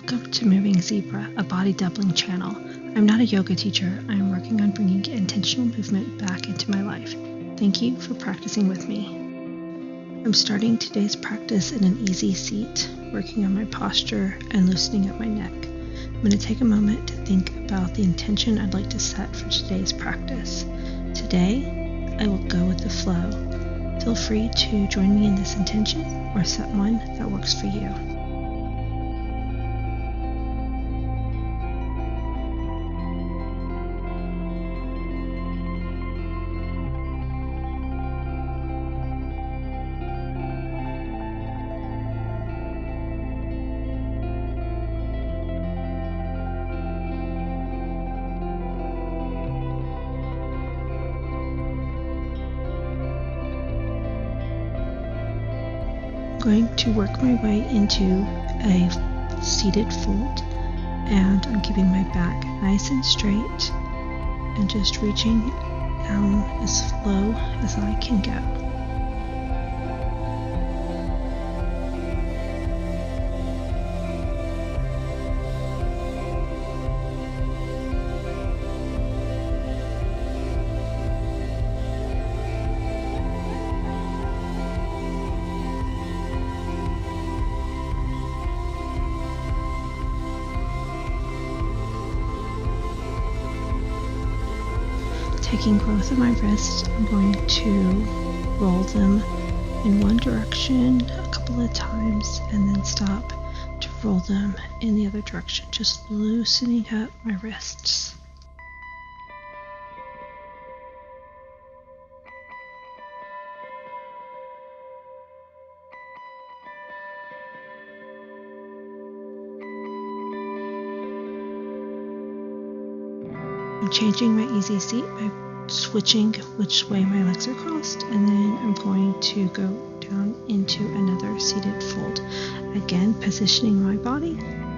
Welcome to Moving Zebra, a body doubling channel. I'm not a yoga teacher. I am working on bringing intentional movement back into my life. Thank you for practicing with me. I'm starting today's practice in an easy seat, working on my posture and loosening up my neck. I'm going to take a moment to think about the intention I'd like to set for today's practice. Today, I will go with the flow. Feel free to join me in this intention or set one that works for you. I'm going to work my way into a seated fold, and I'm keeping my back nice and straight and just reaching down as low as I can go. Taking both of my wrists, I'm going to roll them in one direction a couple of times and then stop to roll them in the other direction, just loosening up my wrists. I'm changing my easy seat by switching which way my legs are crossed, and then I'm going to go down into another seated fold. Again, positioning my body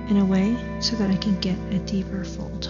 in a way so that I can get a deeper fold.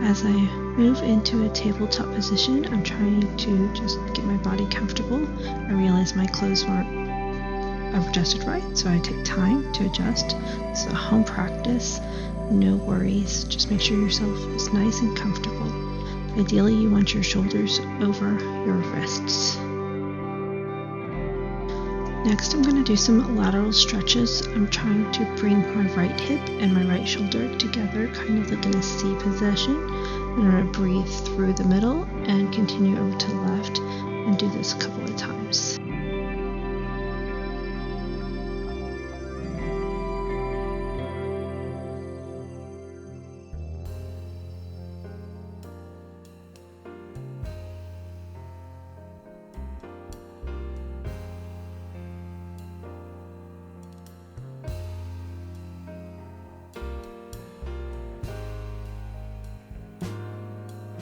As I move into a tabletop position, I'm trying to just get my body comfortable. I realize my clothes aren't adjusted right, so I take time to adjust. It's a home practice, no worries. Just make sure yourself is nice and comfortable. Ideally, you want your shoulders over your wrists. Next, I'm going to do some lateral stretches. I'm trying to bring my right hip and my right shoulder together, kind of like in a C position. I'm going to breathe through the middle and continue over to the left and do this a couple of times.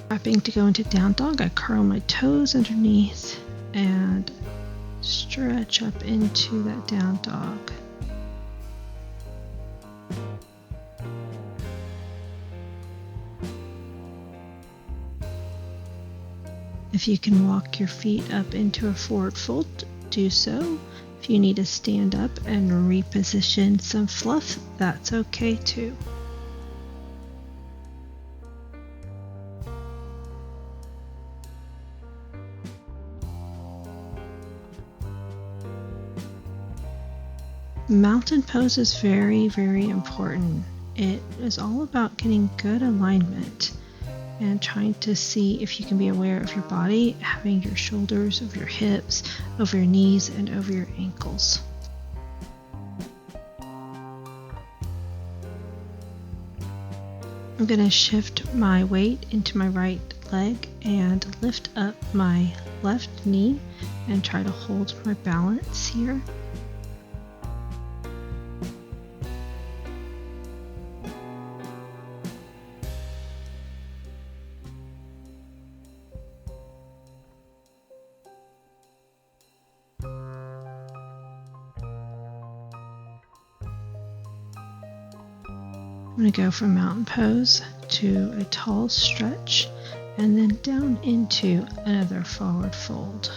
Prepping to go into down dog, I curl my toes underneath and stretch up into that down dog. If you can walk your feet up into a forward fold, do so. If you need to stand up and reposition some fluff, that's okay too. Mountain pose is very, very important. It is all about getting good alignment and trying to see if you can be aware of your body, having your shoulders over your hips, over your knees, and over your ankles. I'm going to shift my weight into my right leg and lift up my left knee and try to hold my balance here. I'm going to go from mountain pose to a tall stretch and then down into another forward fold.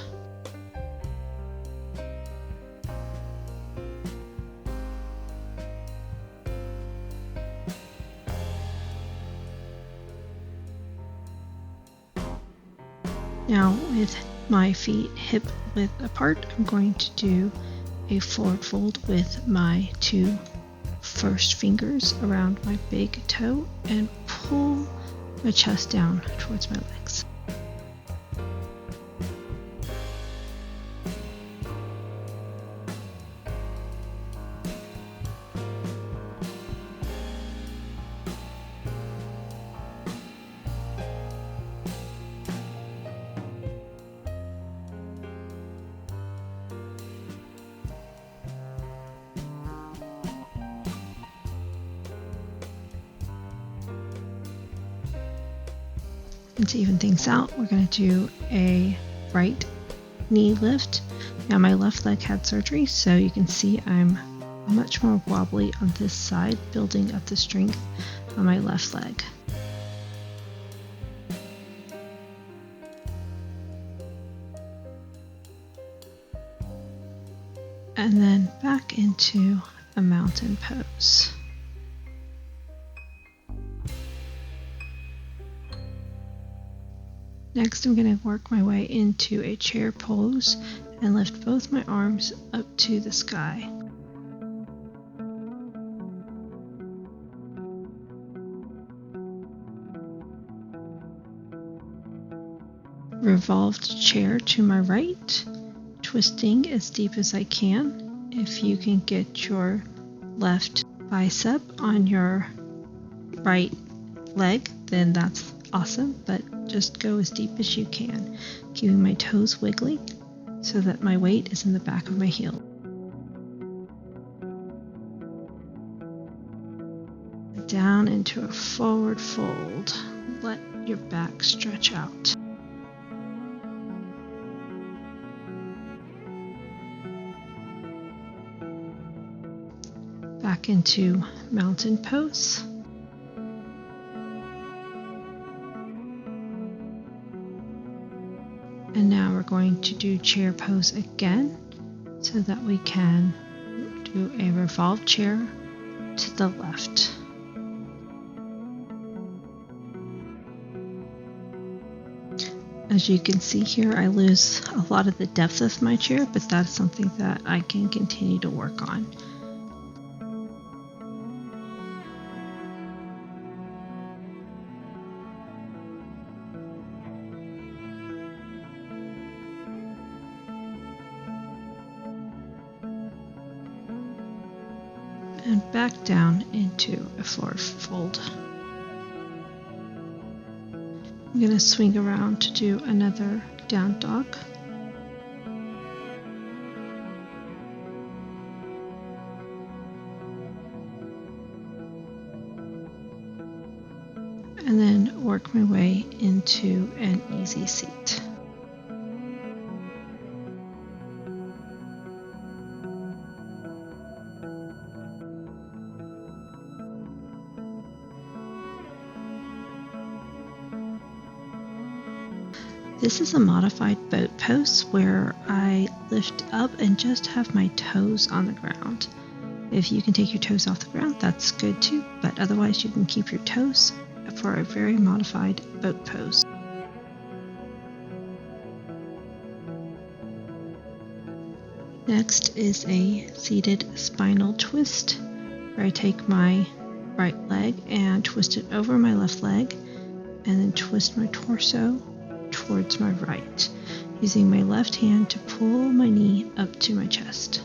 Now with my feet hip width apart, I'm going to do a forward fold with my two first fingers around my big toe and pull my chest down towards my legs. And to even things out, we're going to do a right knee lift. Now my left leg had surgery, so you can see I'm much more wobbly on this side, building up the strength on my left leg. And then back into a mountain pose. Next, I'm going to work my way into a chair pose and lift both my arms up to the sky. Revolved chair to my right, twisting as deep as I can. If you can get your left bicep on your right leg, then that's awesome, but just go as deep as you can, keeping my toes wiggly so that my weight is in the back of my heel. Down into a forward fold. Let your back stretch out. Back into mountain pose. And now we're going to do chair pose again so that we can do a revolved chair to the left. As you can see here, I lose a lot of the depth of my chair, but that's something that I can continue to work on. And back down into a forward fold. I'm going to swing around to do another down dog. And then work my way into an easy seat. This is a modified boat pose where I lift up and just have my toes on the ground. If you can take your toes off the ground, that's good too, but otherwise you can keep your toes for a very modified boat pose. Next is a seated spinal twist, where I take my right leg and twist it over my left leg, and then twist my torso towards my right, using my left hand to pull my knee up to my chest.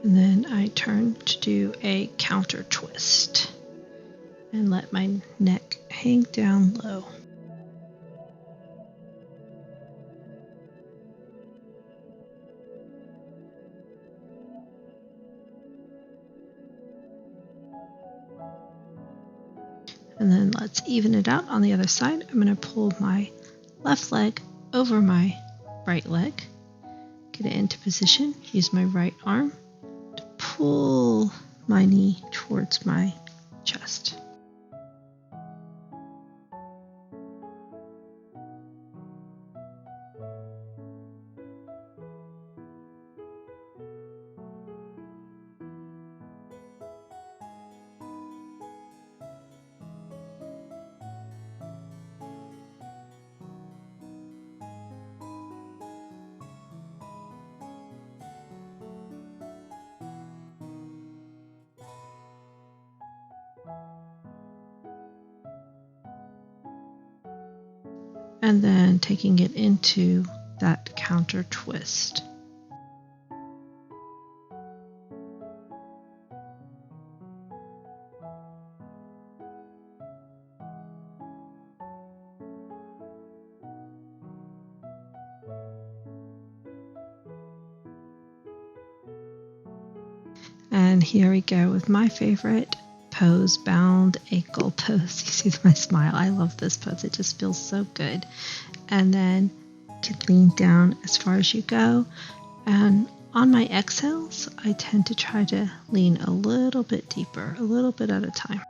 And then I turn to do a counter twist and let my neck hang down low. And then let's even it out on the other side. I'm going to pull my left leg over my right leg, get it into position, use my right arm to pull my knee towards my chest. And then taking it into that counter twist. And here we go with my favorite pose, bound ankle pose. You see my smile. I love this pose. It just feels so good. And then to lean down as far as you go. And on my exhales, I tend to try to lean a little bit deeper, a little bit at a time.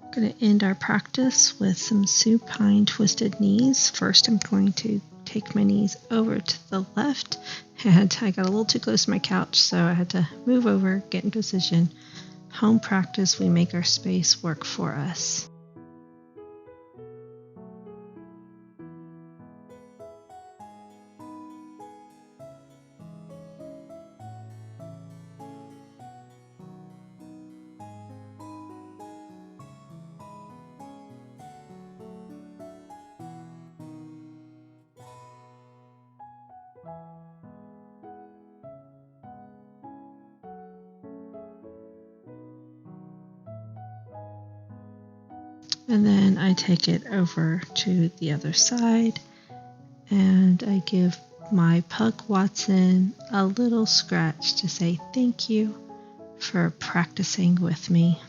I'm going to end our practice with some supine twisted knees. First, I'm going to take my knees over to the left, and I got a little too close to my couch, so I had to move over, get in position. Home practice, we make our space work for us. And then I take it over to the other side, and I give my pug Watson a little scratch to say thank you for practicing with me.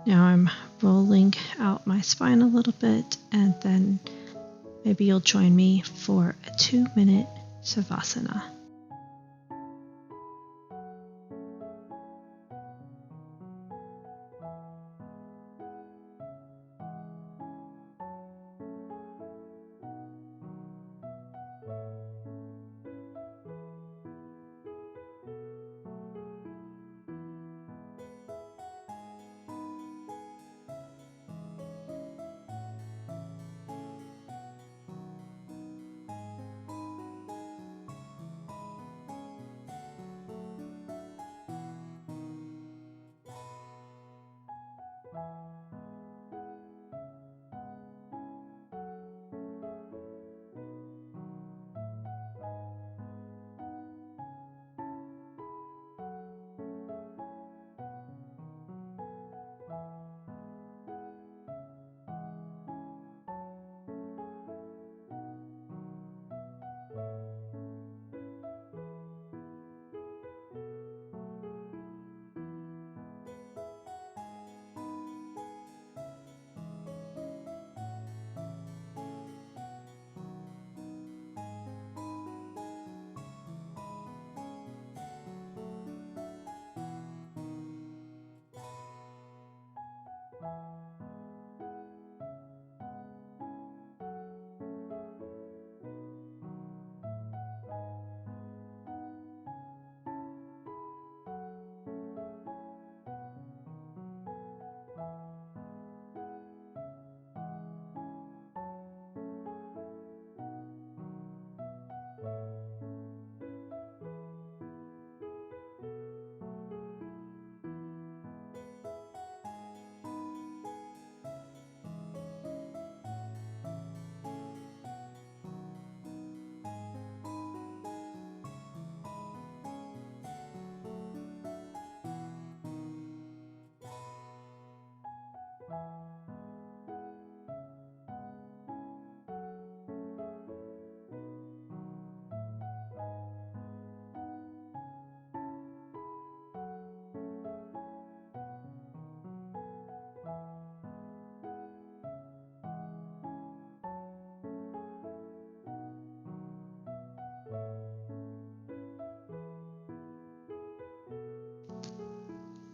Now I'm rolling out my spine a little bit, and then maybe you'll join me for a 2-minute shavasana.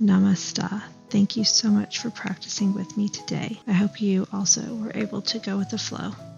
Namaste. Thank you so much for practicing with me today. I hope you also were able to go with the flow.